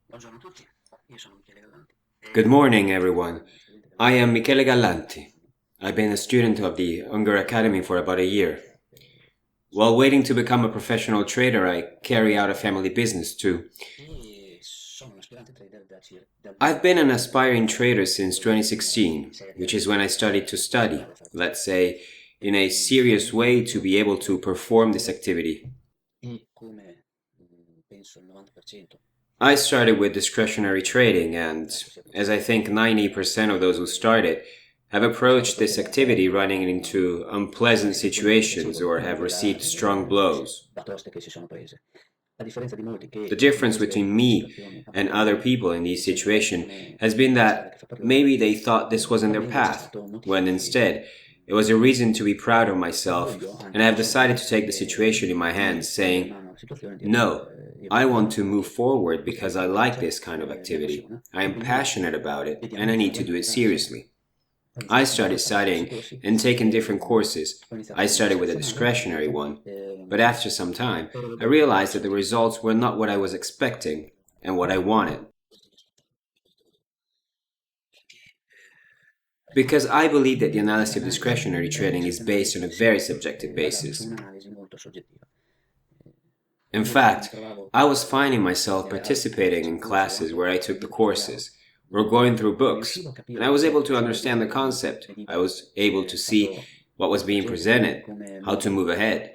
Buongiorno a tutti, io sono Michele Gallanti. Good morning, everyone. I am Michele Gallanti. I've been a student of the Unger Academy for about a year. While waiting to become a professional trader, I carry out a family business too. E sono un aspirante trader dal I've been an 2016, aspiring trader since mi 2016, inizierei a which dire is when I started to study, fare fare let's say, in a serious way to be able to perform this activity. e come penso il 90% I started with discretionary trading, and penso sia as proprio I think 90% of those who started have approached this activity running into unpleasant quello che facevo situations or have received strong queste blows. batoste che si sono prese. A differenza di molti The che difference in between queste me situazioni and other abbandonano people in e these sentono questo situations come has been una strada che that fa per loro, maybe they thought this wasn't per their me invece è path, stato motivo when di instead it was a reason to be proud of myself, orgoglio, and anche I have non solo, decided to take the situation in my hands, di prendere in saying, mano la situazione e dire no, io I vado want avanti to move perché forward questa è because la I cosa che like piace, this kind of mi activity. appassiona I e am quindi passionate about it vediamo and I di need farla to in do it maniera seria. seriously. Ho I iniziato started a fare questi studying corsi, and taking different courses. ho iniziato I con il started with a discrezionale discretionary ovviamente, one, but after some time, I realized that the results were not what I was expecting and what I wanted. Because I believe that the analysis of discretionary perché trading is discrezionale based on a si very basa subjective su basis. un'analisi molto soggettiva. In Io mi fact, trovavo I was finding a myself vedere altri che participating in facevano corsi o classes anche where I per took the dire più chiaro, courses, or going through riuscivo a books, and capire I was able perché to c'era del understand the risultato, quindi concept. I veniva was able to see fatto what was being leggere presented, come how to modello. move ahead.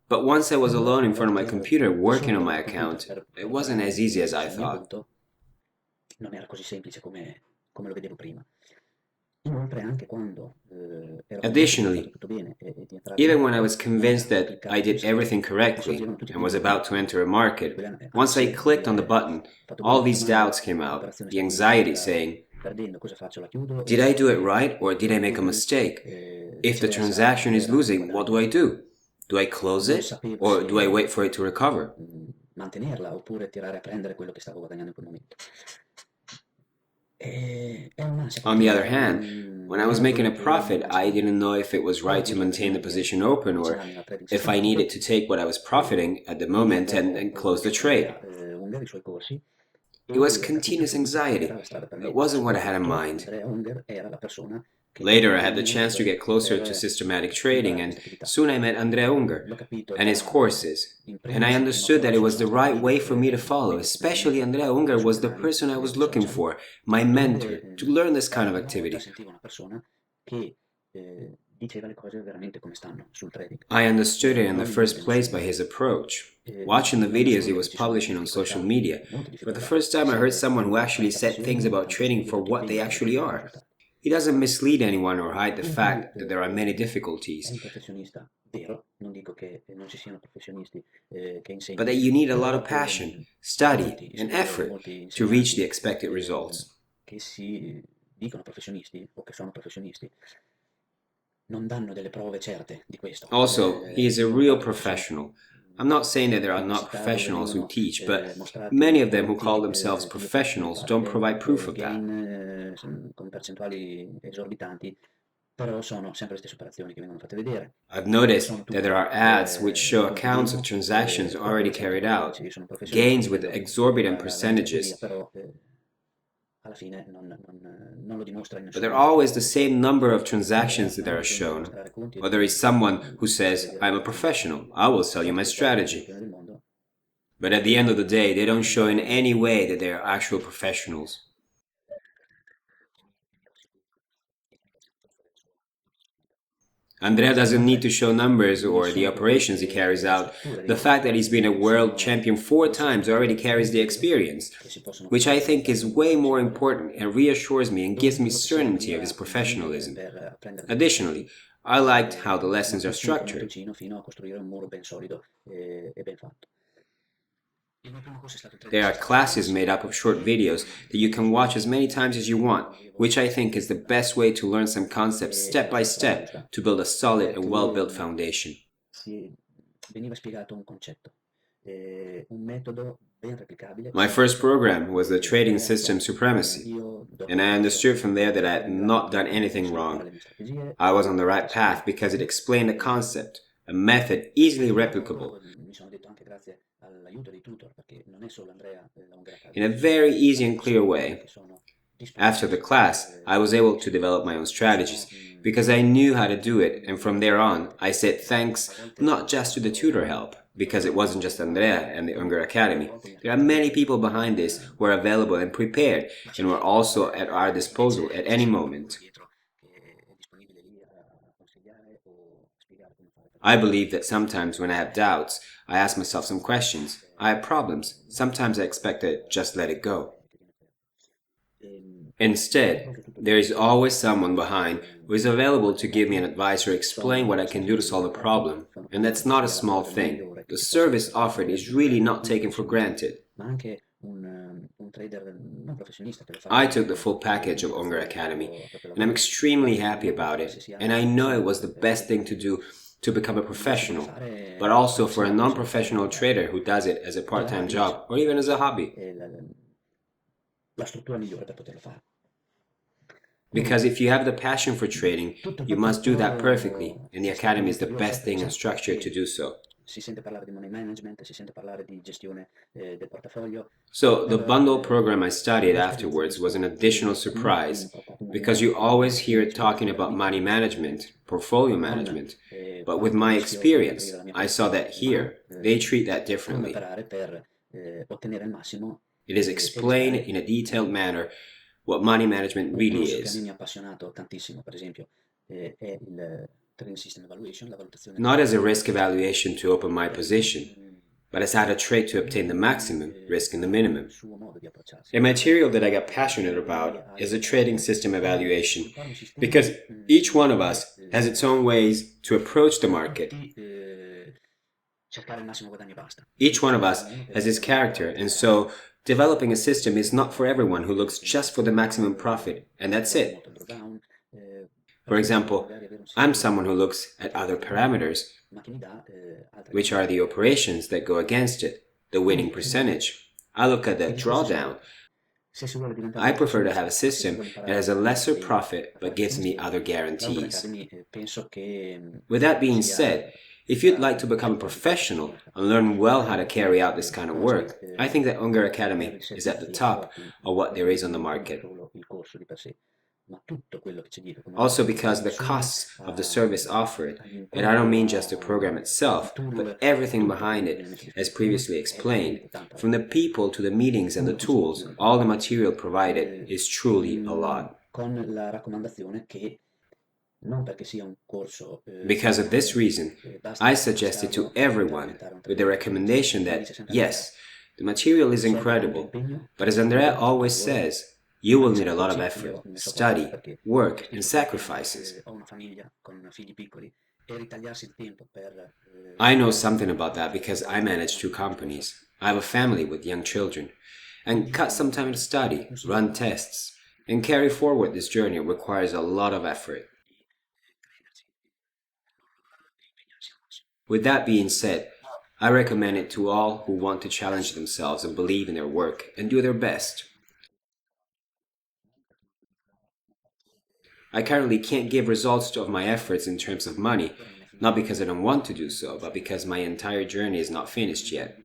But once I was Però alone in una front volta of my che ero computer da working solo on my davanti al computer account, per it wasn't operare as easy as I sul mio thought. conto, non era così semplice come lo vedevo prima. Inoltre anche quando ero convinto di aver fatto Additionally, tutto bene e di entrare in even when I mercato, was non convinced erano that I cliccati tutti i did siti everything che correctly sorgevano tutti i and primi was giorni. about to enter a Tutti market, quelli once I sì, clicked on the button, fatto bene, all fatto these male, doubts came out. l'operazione The sta andando, anxiety sta saying, perdendo, cosa faccio? La chiudo did I do it oppure right or did I make a recupero? mistake? If the Viceversa transaction is era un losing, what do I guadagno. do? Do I close Non it sapevo or do I se wait for it to recover? mantenerla oppure tirare a prendere quello che stavo guadagnando in quel momento. È un'ansia On the other continua, hand, when I mi was ero making a voluto profit, I immaginare. didn't know if it was right to Oggi maintain the prima di position open or avvicinarmi al trading if I needed sistematico, to take what I was profiting at the moment and ho close the conosciuto Andrea trade. Unger, i suoi corsi, It e was ho capito continuous subito qual era anxiety. la strada per It me, ma wasn't what I had in soprattutto mind. Andrea Unger era la persona che mi Later, I avrebbe had the chance to illuminato get closer to per systematic trading, migliorare and questa attività. soon I met Andrea Unger L'ho capito and his già courses, in and I primo understood that it approccio was alla the strada right way trading, for me to follow. mentre Especially semplicemente Andrea seguivo Unger i suoi was the canali person I was looking social, for, my dove mentor, to learn this kind of per la prima volta activity. sentivo una persona che diceva le cose veramente come stanno sul trading, I understood it in the non le first place by intenzioni. his approach. Watching the Non videos he nasconde che was ci sono publishing on social difficoltà, media, molte for the difficoltà. first Ci time I heard serve someone who actually tanta said things passione, about tanto trading studio, for tanto what they impegno per actually ottenere are. risultati. He doesn't mislead anyone or hide the In più fact that there are many è difficulties, un professionista vero, non dico che non ci siano professionisti che but that insegnano, you need a lot però of passion, study, molti and istruttori, effort molti to reach the insegnanti expected results. che si dicono professionisti o che sono professionisti non danno delle prove certe di questo. Also, he is a Io ho real dato corsi professional. I'm not saying that there are not pubblicità dove professionals who venivano teach, but mostrati many of them who call conti themselves che io faccio in professionals don't facile, provide proof of that. gain con percentuali esorbitanti, però sono sempre le stesse operazioni che vengono fatte vedere, I've noticed sono that there tutte are ads which show conti accounts of demo, transactions already oppure carried certo out, dice io sono professionista a gains with livello exorbitant venture e così via, percentages, però alla fine non lo dimostra in but nessun there are modo. always the same number of In transactions that realtà are bisogna shown. dimostrare conti e Or there numeri, is someone who per says, vedere I'm a operazioni professional, possibili. I will sell you Certo my che poi anche i strategy. campioni del mondo But at the end of the day, they don't show in vengono any way that they are actual professionals. Andrea doesn't need to Inoltre, show numbers vi or the sono proprio operations he carries delle out. strutture dei The fact that corsi he's been a che world sono champion four dei times segreti already carries the proprio experience, che si possono which I trovare think is all'interno way dei more suoi corsi. important and reassures me and gives E me quello che sia la certainty of his mia visione professionalism. per apprendere dei Additionally, concetti I liked how the sono lessons are cresciuto man structured. mancino fino a costruire un muro ben solido e ben fatto. Il mio primo corso è stato il trading There are system classes made up of short videos that you can watch as many times as you want, which I think is the best way to learn some concepts ed step era by la strada step giusta to build a solid and well perché built foundation. si veniva spiegato un concetto, un metodo ben replicabile, My first semplice, program was the trading diretto. system supremacy, Io dopo and il I corso understood from there that I ero had in grado not done di anything sviluppare wrong. le mie strategie, I was on the right di path seguire because it explained a concept, a method easily e oltretutto replicable. mi sono detto anche grazie in a very easy and clear way. After the class, I was able to develop my own strategies because I knew how to do it, and from there on, I said thanks not just to the tutor help, because it wasn't just Andrea and the Unger Academy. There are many people behind this who are available and prepared, and who are also at our disposal at any moment. I believe that sometimes when I have doubts, I ask myself some questions. I have problems. Sometimes I expect to just let it go. Instead, there is always someone behind who is available to give me an advice or explain what I can do to solve a problem. And that's not a small thing. The service offered is really not taken for granted. I took the full package of Unger Academy, and I'm extremely happy about it. And I know it was the best thing to do to become a professional, but also for a non-professional trader who does it as a part-time job or even as a hobby. Because if you have the passion for trading, you must do that perfectly, and the Academy is the best thing and structure to do so. So the bundle program I studied afterwards was an additional surprise, because you always hear it talking about money management, portfolio management, but with my experience, I saw that here, they treat that differently. It is explained in a detailed manner what money management really is. Not as a risk evaluation to open my position, but as how to trade to obtain the maximum, risking the minimum. A material that I got passionate about is a trading system evaluation, because each one of us has its own ways to approach the market. Each one of us has his character, and so developing a system is not for everyone who looks just for the maximum profit, and that's it. For example, I'm someone who looks at other parameters, which are the operations that go against it, the winning percentage. I look at the drawdown. I prefer to have a system that has a lesser profit but gives me other guarantees. With that being said, if you'd like to become a professional and learn well how to carry out this kind of work, I think that Unger Academy is at the top of what there is on the market. Also because the costs of the service offered, and I don't mean just the program itself, but everything behind it, as previously explained, from the people to the meetings and the tools, all the material provided is truly a lot. Because of this reason, I suggest it to everyone with the recommendation that, yes, the material is incredible, but as Andrea always says, you will need a lot of effort, study, work, and sacrifices. I know something about that because I manage 2 companies. I have a family with young children, and cut some time to study, run tests, and carry forward this journey requires a lot of effort. With that being said, I recommend it to all who want to challenge themselves and believe in their work and do their best. I currently can't give results of my efforts in terms of money, not because I don't want to do so, but because my entire journey is not finished yet.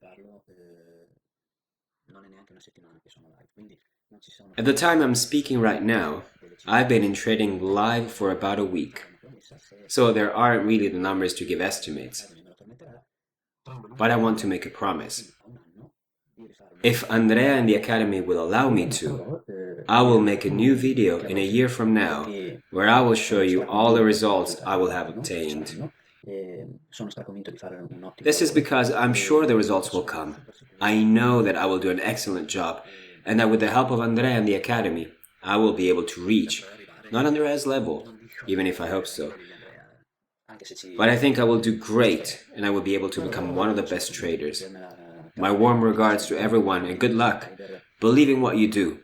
At the time I'm speaking right now, I've been in trading live for about a week, so there aren't really the numbers to give estimates. But I want to make a promise. If Andrea and the Academy will allow me to, I will make a new video in a year from now where I will show you all the results I will have obtained. This is because I'm sure the results will come. I know that I will do an excellent job, and that with the help of Andrea and the Academy, I will be able to reach, not Andrea's level, even if I hope so, but I think I will do great, and I will be able to become one of the best traders. My warm regards to everyone and good luck. Believe in what you do.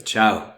Ciao.